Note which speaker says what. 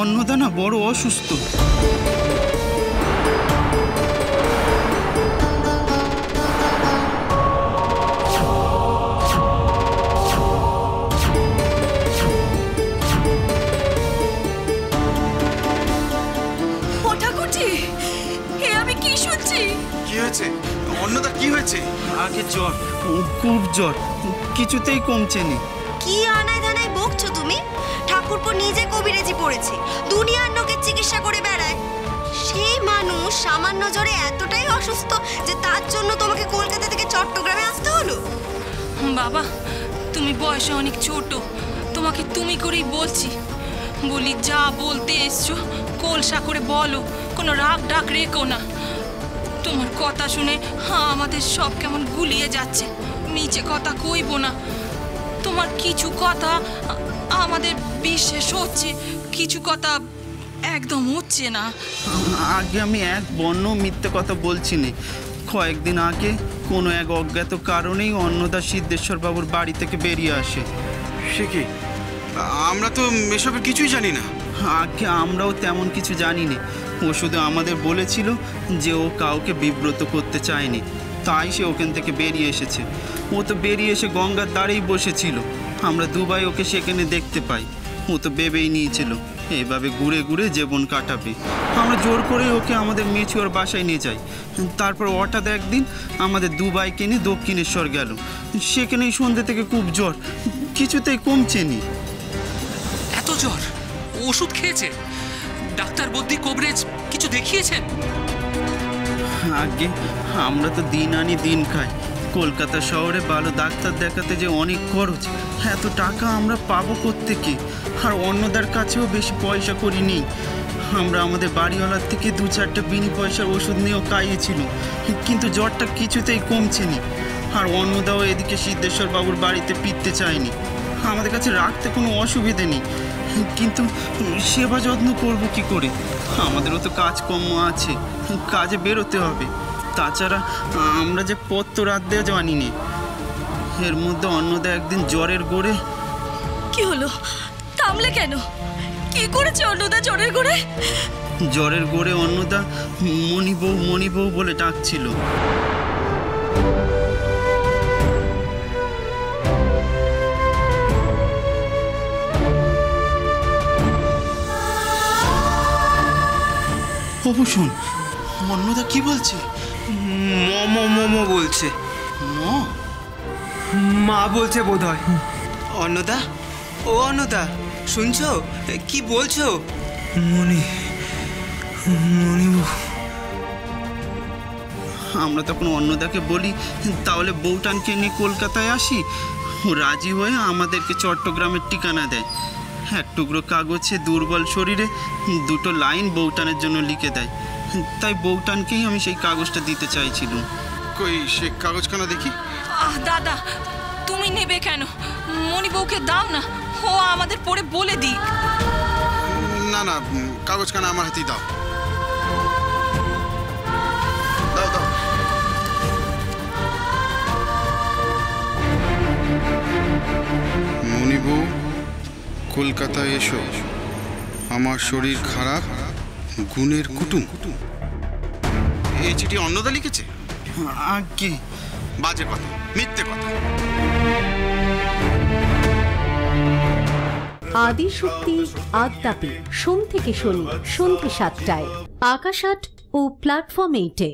Speaker 1: অন্নদা না বড় অসুস্থ।
Speaker 2: অন্নদা কি হয়েছে?
Speaker 1: আগে জ্বর, খুব জ্বর, কিছুতেই কমছে না।
Speaker 3: কি আনায় ধানায় বকছো তুমি? ঠাকুরপো নিজে কবিরাজি পড়েছে, দুনিয়ার লোকের চিকিৎসা করে বেড়ায়। সেই মানুষ সামান্য জ্বরে এতটাই অসুস্থ যে তার জন্য তোমাকে কলকাতা থেকে চট্টগ্রামে আসতে হলো।
Speaker 4: বাবা, তুমি বয়সে অনেক ছোট, তোমাকে তুমি করেই বলছি। বলি যা বলতে এসছো কলসা করে বলো, কোনো রাগ ডাক রেখো না। তোমার কথা শুনে আমাদের সব কেমন গুলিয়ে যাচ্ছে। নিচে কথা কইব না, তোমার কিছু কথা আমাদের বিশ্বাস হচ্ছে, কিছু কথা একদম হচ্ছে না।
Speaker 1: আগে আমি এক বর্ণ মিথ্যে কথা বলছি না। কয়েকদিন আগে কোনো এক অজ্ঞাত কারণেই অন্নদা সিদ্ধেশ্বর বাবুর বাড়ি থেকে বেরিয়ে আসে।
Speaker 2: সে কি? আমরা তো এসবের কিছুই জানি না।
Speaker 1: আগে আমরাও তেমন কিছু জানি না। ও শুধু আমাদের বলেছিল যে ও কাউকে বিব্রত করতে চায়নি, তাই সে ওখান থেকে বেরিয়ে এসেছে। ও তো বেরিয়ে এসে গঙ্গার ধারেই বসেছিল। আমরা দুবাই ওকে সেখানে দেখতে পাই। ও তো ভেবেই নিয়েছিল এভাবে ঘুরে ঘুরে জীবন কাটাবে। আমরা জোর করে ওকে আমাদের মেচুয়ার বাসায় নিয়ে যাই। তারপর হঠাৎ একদিন আমাদের দুবাইকে নিয়ে দক্ষিণেশ্বর গেল। সেখানেই সন্ধ্যে থেকে খুব জ্বর, কিছুতেই কমছে নি।
Speaker 5: এত জ্বর? ওষুধ খেয়েছে? ডাক্তার বদ্যি কবরেজ কিছু দেখিয়েছেন?
Speaker 1: আগে আমরা তো দিন আনি দিন খাই। কলকাতা শহরে ভালো ডাক্তার দেখাতে যে অনেক খরচ, এত টাকা আমরা পাবো কোত্থেকে? আর অন্নদার কাছেও বেশি পয়সা করি নেই। আমরা আমাদের বাড়িওয়ালার থেকে 2-4টা বিনি পয়সার ওষুধ নিয়েও খাইয়েছিল, কিন্তু জ্বরটা কিছুতেই কমছে নি। আর অন্নদাও এদিকে সিদ্ধেশ্বর বাবুর বাড়িতে ফিরতে চায়নি। আমাদের কাছে রাখতে কোনো অসুবিধে নেই, কিন্তু সেবা যত্ন করবো কি করে? আমাদেরও তো কাজকর্ম আছে, কাজে বেরোতে হবে। তাছাড়া আমরা যে পত্র রাত দেওয়া জানি নি। এর মধ্যে অন্নদা একদিন জ্বরের গোড়ে।
Speaker 3: কি হলো? থামলে কেন? কি করেছে অন্নদা জ্বরের গোড়ে?
Speaker 1: জ্বরের গোড়ে অন্নদা মণিবউ মণিবউ বলে ডাকছিল। শোন, অন্নদা কি বলছে?
Speaker 2: মম বলছে।
Speaker 6: মা বলছে বোধ হয়।
Speaker 2: অন্নদা, ও অন্নদা, শুনছো কি বলছো?
Speaker 1: আমরা তখন অন্নদাকে বলি তাহলে বউটানকে নিয়ে কলকাতায় আসি। ও রাজি হয়ে আমাদেরকে চট্টগ্রামের ঠিকানা দেয়। এক টুকরো কাগজে দুর্বল শরীরে 2টো লাইন বউটানের জন্য লিখে দেয়। তাই বউটানকেই আমি সেই কাগজটা দিতে চাইছিলাম।
Speaker 2: কই সে কাগজখানা দেখি।
Speaker 4: দাদা, তুমি নেবে কেন? মণিবউকে দাও না, ও আমাদের পড়ে বলে দিক।
Speaker 2: না না, কাগজখানা আমার হাতেই দাও। দাও দাও। মণিবউ, কলকাতায় এসো, আমার শরীর খারাপ, গুণের কুটুম। এই চিঠি অন্নদা লিখেছে?
Speaker 1: আগে
Speaker 2: বাজে কথা, মিথ্যে কথা।
Speaker 7: আদিশক্তি আদ্যাপি সোম থেকে শনি সন্ধ্যে 7টায় আকাশ 8 ও প্ল্যাটফর্ম 8-এ।